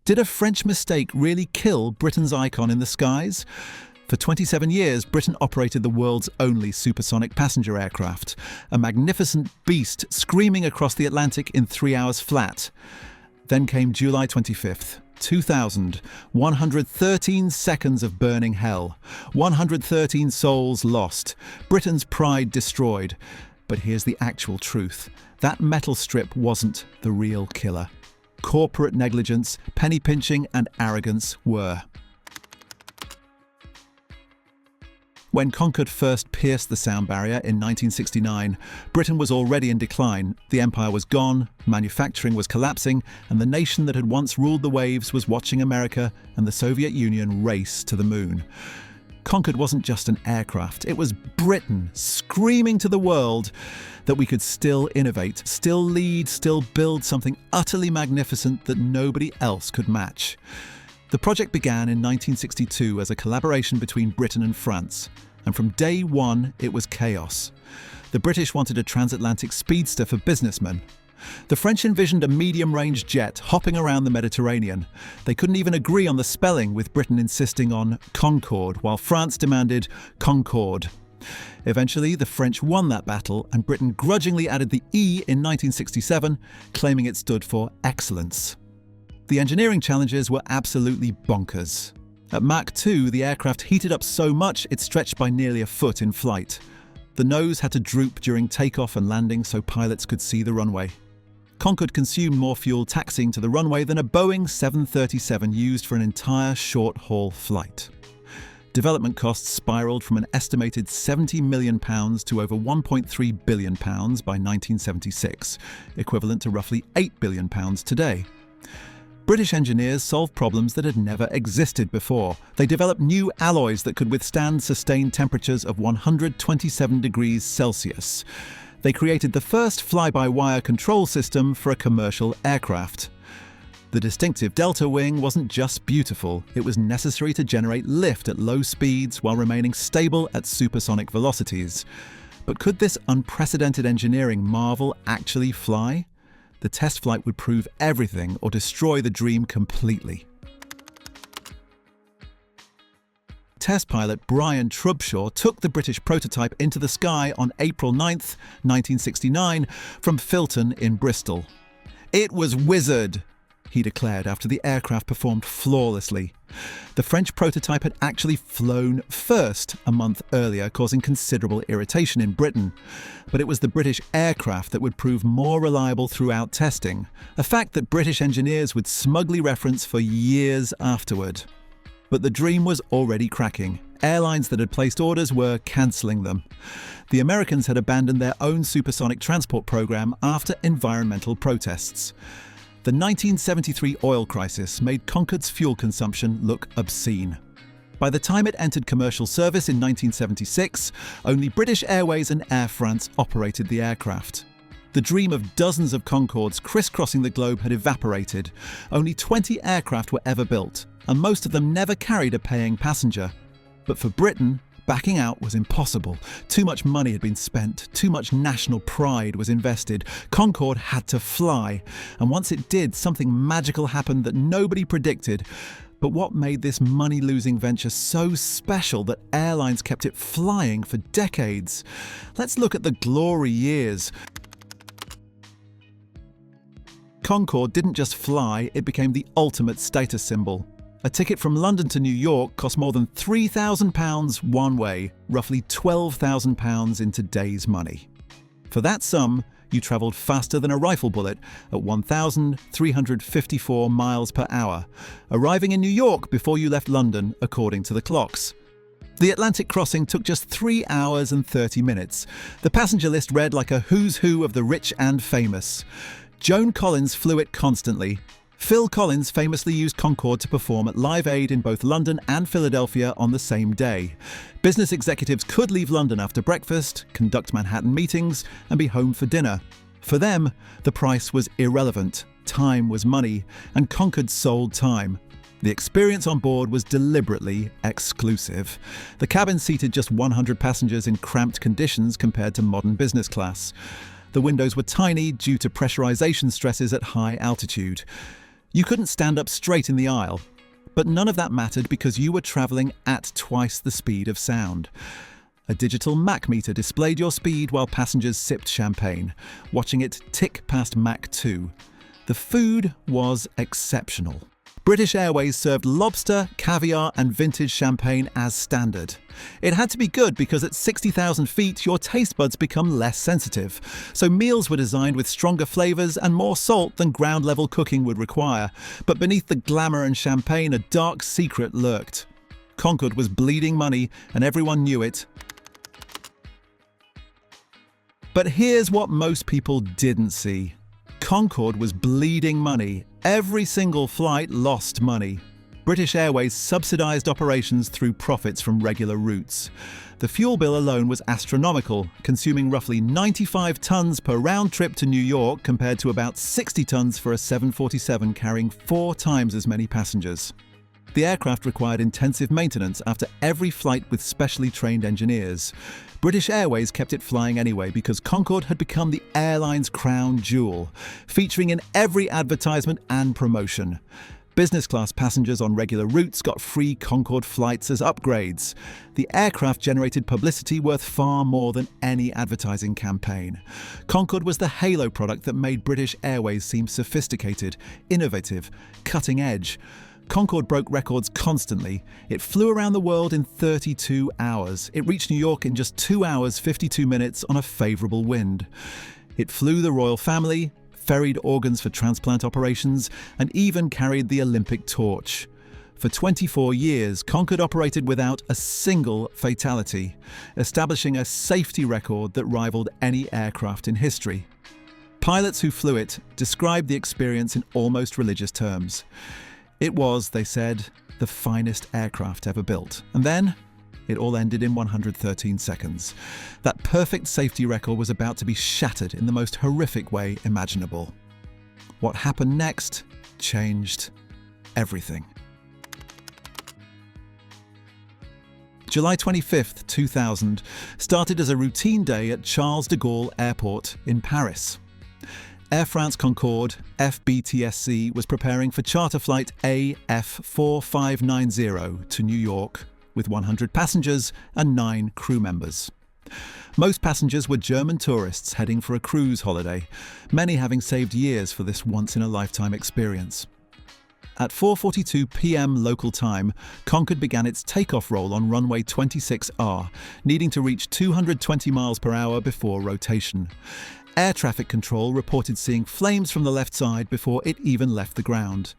Did a French mistake really kill Britain's icon in the skies? For 27 years, Britain operated the world's only supersonic passenger aircraft, a magnificent beast screaming across the Atlantic in 3 hours flat. Then came July 25th, 2000, 113 seconds of burning hell, 113 souls lost, Britain's pride destroyed. But here's the actual truth. That metal strip wasn't the real killer. Corporate negligence, penny pinching, and arrogance were. When Concorde first pierced the sound barrier in 1969, Britain was already in decline. The empire was gone, manufacturing was collapsing, and the nation that had once ruled the waves was watching America and the Soviet Union race to the moon. Concorde wasn't just an aircraft, it was Britain screaming to the world that we could still innovate, still lead, still build something utterly magnificent that nobody else could match. The project began in 1962 as a collaboration between Britain and France, and from day one it was chaos. The British wanted a transatlantic speedster for businessmen. The French envisioned a medium-range jet hopping around the Mediterranean. They couldn't even agree on the spelling, with Britain insisting on Concorde, while France demanded Concorde. Eventually, the French won that battle, and Britain grudgingly added the E in 1967, claiming it stood for excellence. The engineering challenges were absolutely bonkers. At Mach 2, the aircraft heated up so much it stretched by nearly a foot in flight. The nose had to droop during takeoff and landing so pilots could see the runway. Concorde consumed more fuel taxiing to the runway than a Boeing 737 used for an entire short-haul flight. Development costs spiraled from an estimated £70 million to over £1.3 billion by 1976, equivalent to roughly £8 billion today. British engineers solved problems that had never existed before. They developed new alloys that could withstand sustained temperatures of 127 degrees Celsius. They created the first fly-by-wire control system for a commercial aircraft. The distinctive delta wing wasn't just beautiful, it was necessary to generate lift at low speeds while remaining stable at supersonic velocities. But could this unprecedented engineering marvel actually fly? The test flight would prove everything or destroy the dream completely. Test pilot Brian Trubshaw took the British prototype into the sky on April 9, 1969, from Filton in Bristol. "It was wizard," he declared after the aircraft performed flawlessly. The French prototype had actually flown first a month earlier, causing considerable irritation in Britain. But it was the British aircraft that would prove more reliable throughout testing, a fact that British engineers would smugly reference for years afterward. But the dream was already cracking. Airlines that had placed orders were cancelling them. The Americans had abandoned their own supersonic transport program after environmental protests. The 1973 oil crisis made Concorde's fuel consumption look obscene. By the time it entered commercial service in 1976, only British Airways and Air France operated the aircraft. The dream of dozens of Concordes crisscrossing the globe had evaporated. Only 20 aircraft were ever built, and most of them never carried a paying passenger. But for Britain, backing out was impossible. Too much money had been spent, too much national pride was invested. Concorde had to fly, and once it did, something magical happened that nobody predicted. But what made this money-losing venture so special that airlines kept it flying for decades? Let's look at the glory years. Concorde didn't just fly, it became the ultimate status symbol. A ticket from London to New York cost more than £3,000 one way, roughly £12,000 in today's money. For that sum, you travelled faster than a rifle bullet at 1,354 miles per hour, arriving in New York before you left London, according to the clocks. The Atlantic crossing took just 3 hours and 30 minutes. The passenger list read like a who's who of the rich and famous. Joan Collins flew it constantly. Phil Collins famously used Concorde to perform at Live Aid in both London and Philadelphia on the same day. Business executives could leave London after breakfast, conduct Manhattan meetings, and be home for dinner. For them, the price was irrelevant. Time was money, and Concorde sold time. The experience on board was deliberately exclusive. The cabin seated just 100 passengers in cramped conditions compared to modern business class. The windows were tiny due to pressurization stresses at high altitude. You couldn't stand up straight in the aisle. But none of that mattered because you were travelling at twice the speed of sound. A digital Mach meter displayed your speed while passengers sipped champagne, watching it tick past Mach 2. The food was exceptional. British Airways served lobster, caviar and vintage champagne as standard. It had to be good because at 60,000 feet your taste buds become less sensitive, so meals were designed with stronger flavours and more salt than ground-level cooking would require. But beneath the glamour and champagne a dark secret lurked. Concorde was bleeding money and everyone knew it. But here's what most people didn't see. Concorde was bleeding money. Every single flight lost money. British Airways subsidised operations through profits from regular routes. The fuel bill alone was astronomical, consuming roughly 95 tonnes per round trip to New York compared to about 60 tonnes for a 747 carrying 4 times as many passengers. The aircraft required intensive maintenance after every flight with specially trained engineers. British Airways kept it flying anyway because Concorde had become the airline's crown jewel, featuring in every advertisement and promotion. Business class passengers on regular routes got free Concorde flights as upgrades. The aircraft generated publicity worth far more than any advertising campaign. Concorde was the halo product that made British Airways seem sophisticated, innovative, cutting edge. Concorde broke records constantly. It flew around the world in 32 hours. It reached New York in just 2 hours, 52 minutes on a favourable wind. It flew the royal family, ferried organs for transplant operations, and even carried the Olympic torch. For 24 years, Concorde operated without a single fatality, establishing a safety record that rivaled any aircraft in history. Pilots who flew it described the experience in almost religious terms. It was, they said, the finest aircraft ever built. And then, it all ended in 113 seconds. That perfect safety record was about to be shattered in the most horrific way imaginable. What happened next changed everything. July 25th, 2000 started as a routine day at Charles de Gaulle Airport in Paris. Air France Concorde, FBTSC, was preparing for charter flight AF4590 to New York with 100 passengers and 9 crew members. Most passengers were German tourists heading for a cruise holiday, many having saved years for this once-in-a-lifetime experience. At 4:42 p.m. local time, Concorde began its takeoff roll on runway 26R, needing to reach 220 miles per hour before rotation. Air traffic control reported seeing flames from the left side before it even left the ground.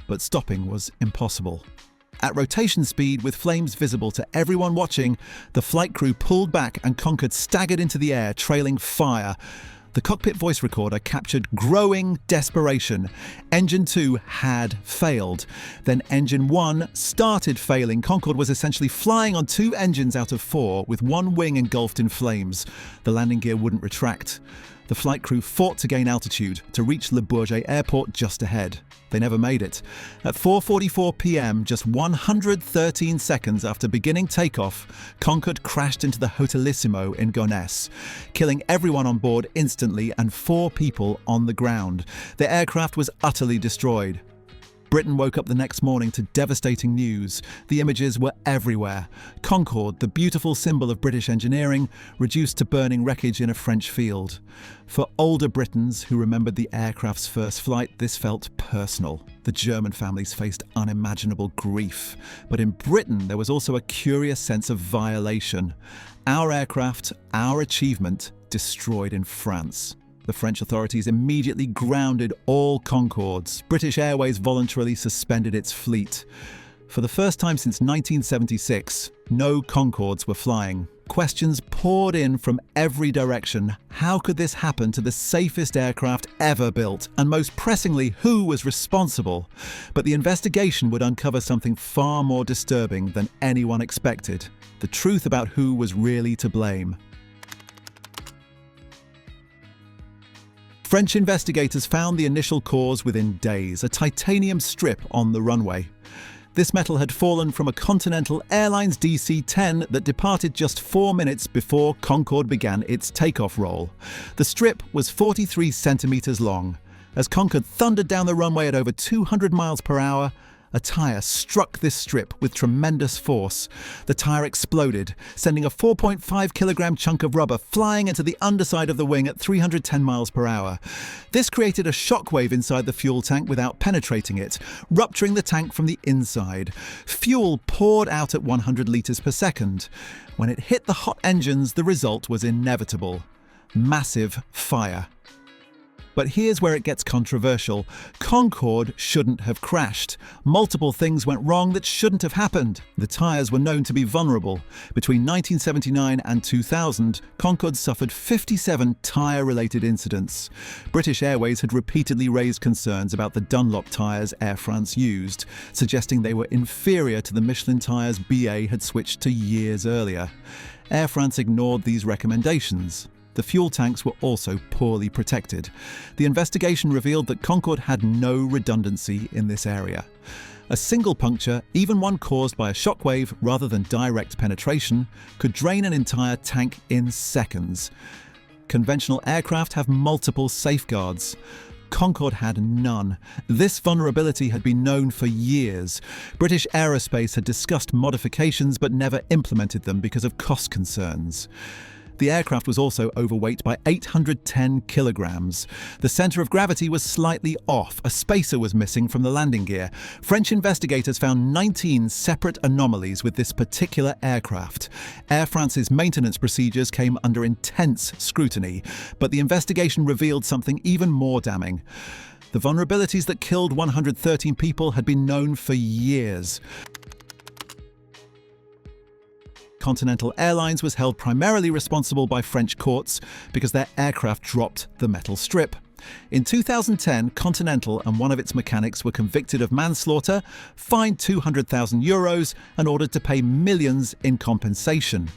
But stopping was impossible. At rotation speed, with flames visible to everyone watching, the flight crew pulled back and Concorde staggered into the air, trailing fire. The cockpit voice recorder captured growing desperation. Engine 2 had failed. Then Engine 1 started failing. Concorde was essentially flying on 2 engines out of 4, with 1 wing engulfed in flames. The landing gear wouldn't retract. The flight crew fought to gain altitude to reach Le Bourget Airport just ahead. They never made it. At 4:44 p.m., just 113 seconds after beginning takeoff, Concorde crashed into the Hotelissimo in Gonesse, killing everyone on board instantly and 4 people on the ground. The aircraft was utterly destroyed. Britain woke up the next morning to devastating news. The images were everywhere. Concorde, the beautiful symbol of British engineering, reduced to burning wreckage in a French field. For older Britons who remembered the aircraft's first flight, this felt personal. The German families faced unimaginable grief. But in Britain, there was also a curious sense of violation. Our aircraft, our achievement, destroyed in France. The French authorities immediately grounded all Concordes. British Airways voluntarily suspended its fleet. For the first time since 1976, no Concordes were flying. Questions poured in from every direction. How could this happen to the safest aircraft ever built? And most pressingly, who was responsible? But the investigation would uncover something far more disturbing than anyone expected. The truth about who was really to blame. French investigators found the initial cause within days, a titanium strip on the runway. This metal had fallen from a Continental Airlines DC-10 that departed just 4 minutes before Concorde began its takeoff roll. The strip was 43 centimetres long. As Concorde thundered down the runway at over 200 miles per hour, a tyre struck this strip with tremendous force. The tyre exploded, sending a 4.5-kilogram chunk of rubber flying into the underside of the wing at 310 miles per hour. This created a shockwave inside the fuel tank without penetrating it, rupturing the tank from the inside. Fuel poured out at 100 litres per second. When it hit the hot engines, the result was inevitable: massive fire. But here's where it gets controversial. Concorde shouldn't have crashed. Multiple things went wrong that shouldn't have happened. The tyres were known to be vulnerable. Between 1979 and 2000, Concorde suffered 57 tyre-related incidents. British Airways had repeatedly raised concerns about the Dunlop tyres Air France used, suggesting they were inferior to the Michelin tyres BA had switched to years earlier. Air France ignored these recommendations. The fuel tanks were also poorly protected. The investigation revealed that Concorde had no redundancy in this area. A single puncture, even one caused by a shockwave rather than direct penetration, could drain an entire tank in seconds. Conventional aircraft have multiple safeguards. Concorde had none. This vulnerability had been known for years. British Aerospace had discussed modifications but never implemented them because of cost concerns. The aircraft was also overweight by 810 kilograms. The centre of gravity was slightly off. A spacer was missing from the landing gear. French investigators found 19 separate anomalies with this particular aircraft. Air France's maintenance procedures came under intense scrutiny, but the investigation revealed something even more damning. The vulnerabilities that killed 113 people had been known for years. Continental Airlines was held primarily responsible by French courts because their aircraft dropped the metal strip. In 2010, Continental and one of its mechanics were convicted of manslaughter, fined €200,000 and ordered to pay millions in compensation.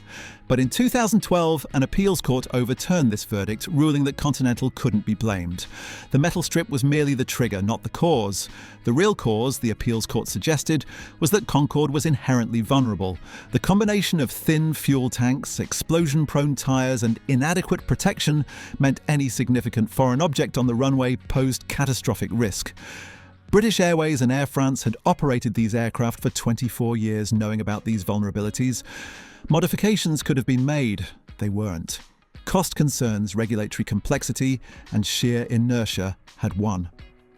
But in 2012, an appeals court overturned this verdict, ruling that Continental couldn't be blamed. The metal strip was merely the trigger, not the cause. The real cause, the appeals court suggested, was that Concorde was inherently vulnerable. The combination of thin fuel tanks, explosion-prone tyres and inadequate protection meant any significant foreign object on the runway posed catastrophic risk. British Airways and Air France had operated these aircraft for 24 years knowing about these vulnerabilities. Modifications could have been made. They weren't. Cost concerns, regulatory complexity, and sheer inertia had won.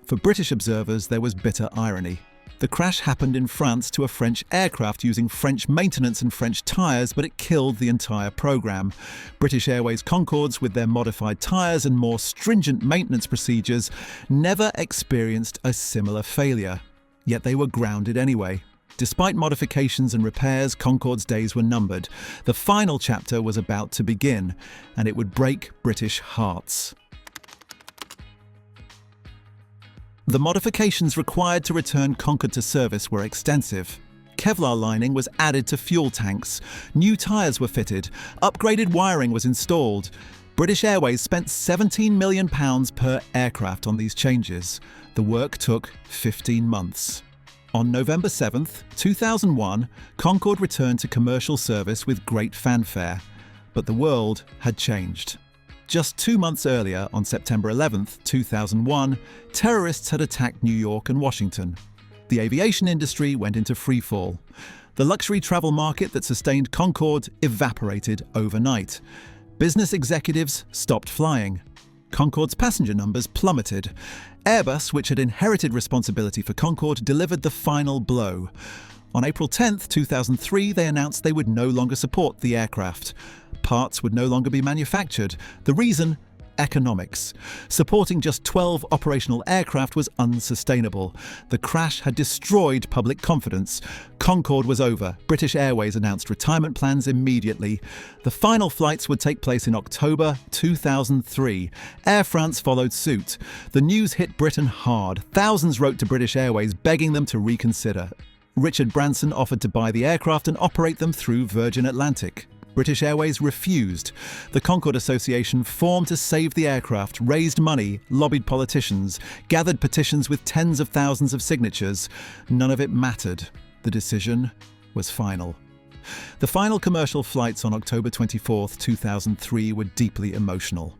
For British observers, there was bitter irony. The crash happened in France to a French aircraft using French maintenance and French tyres, but it killed the entire programme. British Airways Concordes, with their modified tyres and more stringent maintenance procedures, never experienced a similar failure. Yet they were grounded anyway. Despite modifications and repairs, Concorde's days were numbered. The final chapter was about to begin, and it would break British hearts. The modifications required to return Concorde to service were extensive. Kevlar lining was added to fuel tanks, new tyres were fitted, upgraded wiring was installed. British Airways spent £17 million per aircraft on these changes. The work took 15 months. On November 7, 2001, Concorde returned to commercial service with great fanfare. But the world had changed. Just 2 months earlier, on September 11, 2001, terrorists had attacked New York and Washington. The aviation industry went into freefall. The luxury travel market that sustained Concorde evaporated overnight. Business executives stopped flying. Concorde's passenger numbers plummeted. Airbus, which had inherited responsibility for Concorde, delivered the final blow. On April 10, 2003, they announced they would no longer support the aircraft. Parts would no longer be manufactured. The reason? Economics. Supporting just 12 operational aircraft was unsustainable. The crash had destroyed public confidence. Concorde was over. British Airways announced retirement plans immediately. The final flights would take place in October 2003. Air France followed suit. The news hit Britain hard. Thousands wrote to British Airways begging them to reconsider. Richard Branson offered to buy the aircraft and operate them through Virgin Atlantic. British Airways refused. The Concorde Association formed to save the aircraft, raised money, lobbied politicians, gathered petitions with tens of thousands of signatures. None of it mattered. The decision was final. The final commercial flights on October 24, 2003 were deeply emotional.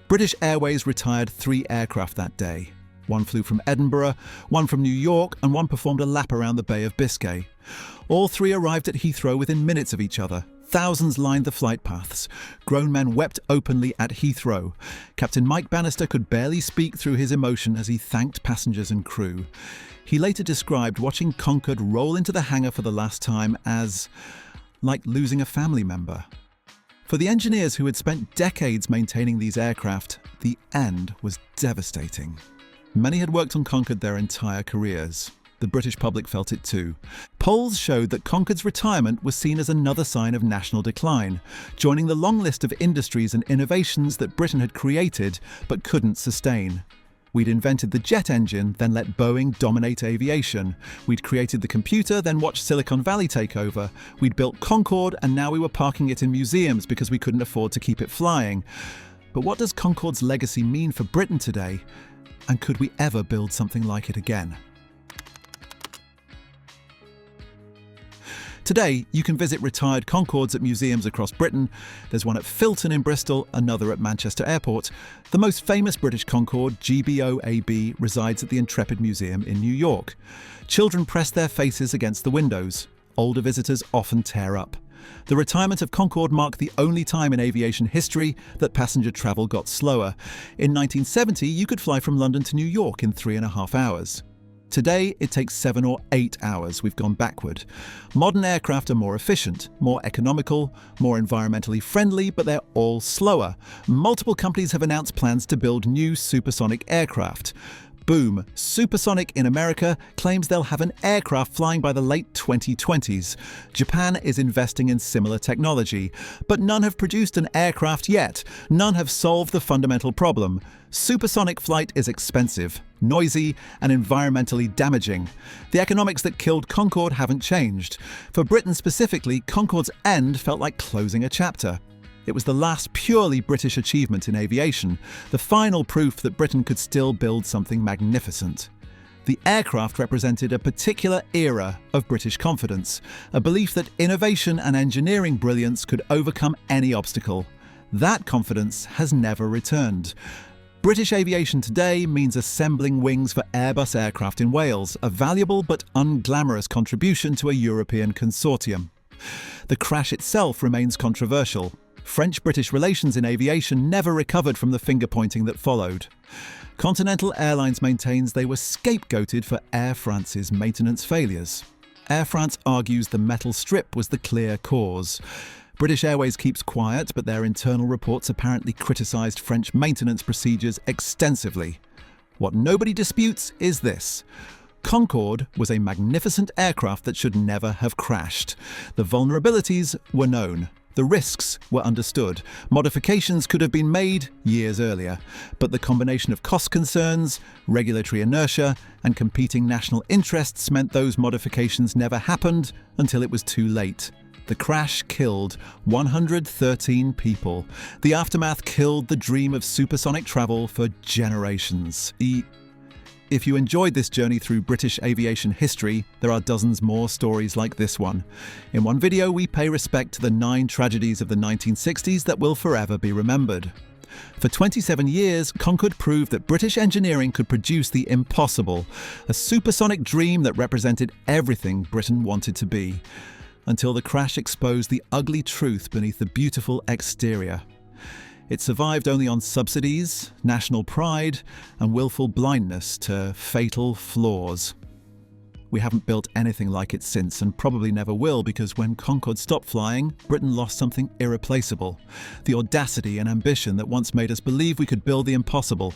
British Airways retired 3 aircraft that day. One flew from Edinburgh, one from New York, and one performed a lap around the Bay of Biscay. All three arrived at Heathrow within minutes of each other. Thousands lined the flight paths. Grown men wept openly at Heathrow. Captain Mike Bannister could barely speak through his emotion as he thanked passengers and crew. He later described watching Concorde roll into the hangar for the last time as like losing a family member. For the engineers who had spent decades maintaining these aircraft, the end was devastating. Many had worked on Concorde their entire careers. The British public felt it too. Polls showed that Concorde's retirement was seen as another sign of national decline, joining the long list of industries and innovations that Britain had created but couldn't sustain. We'd invented the jet engine, then let Boeing dominate aviation. We'd created the computer, then watched Silicon Valley take over. We'd built Concorde, and now we were parking it in museums because we couldn't afford to keep it flying. But what does Concorde's legacy mean for Britain today? And could we ever build something like it again? Today, you can visit retired Concordes at museums across Britain. There's one at Filton in Bristol, another at Manchester Airport. The most famous British Concorde, GBO-AB, resides at the Intrepid Museum in New York. Children press their faces against the windows. Older visitors often tear up. The retirement of Concorde marked the only time in aviation history that passenger travel got slower. In 1970, you could fly from London to New York in 3.5 hours. Today, it takes 7 or 8 hours. We've gone backward. Modern aircraft are more efficient, more economical, more environmentally friendly, but they're all slower. Multiple companies have announced plans to build new supersonic aircraft. Boom! Supersonic in America claims they'll have an aircraft flying by the late 2020s. Japan is investing in similar technology, but none have produced an aircraft yet. None have solved the fundamental problem. Supersonic flight is expensive, noisy, and environmentally damaging. The economics that killed Concorde haven't changed. For Britain specifically, Concorde's end felt like closing a chapter. It was the last purely British achievement in aviation, the final proof that Britain could still build something magnificent. The aircraft represented a particular era of British confidence, a belief that innovation and engineering brilliance could overcome any obstacle. That confidence has never returned. British aviation today means assembling wings for Airbus aircraft in Wales, a valuable but unglamorous contribution to a European consortium. The crash itself remains controversial. French-British relations in aviation never recovered from the finger-pointing that followed. Continental Airlines maintains they were scapegoated for Air France's maintenance failures. Air France argues the metal strip was the clear cause. British Airways keeps quiet, but their internal reports apparently criticised French maintenance procedures extensively. What nobody disputes is this. Concorde was a magnificent aircraft that should never have crashed. The vulnerabilities were known. The risks were understood. Modifications could have been made years earlier, but the combination of cost concerns, regulatory inertia, and competing national interests meant those modifications never happened until it was too late. The crash killed 113 people. The aftermath killed the dream of supersonic travel for generations. If you enjoyed this journey through British aviation history, there are dozens more stories like this one. In one video, we pay respect to the 9 tragedies of the 1960s that will forever be remembered. For 27 years, Concorde proved that British engineering could produce the impossible, a supersonic dream that represented everything Britain wanted to be, until the crash exposed the ugly truth beneath the beautiful exterior. It survived only on subsidies, national pride, and willful blindness to fatal flaws. We haven't built anything like it since, and probably never will, because when Concorde stopped flying, Britain lost something irreplaceable. The audacity and ambition that once made us believe we could build the impossible.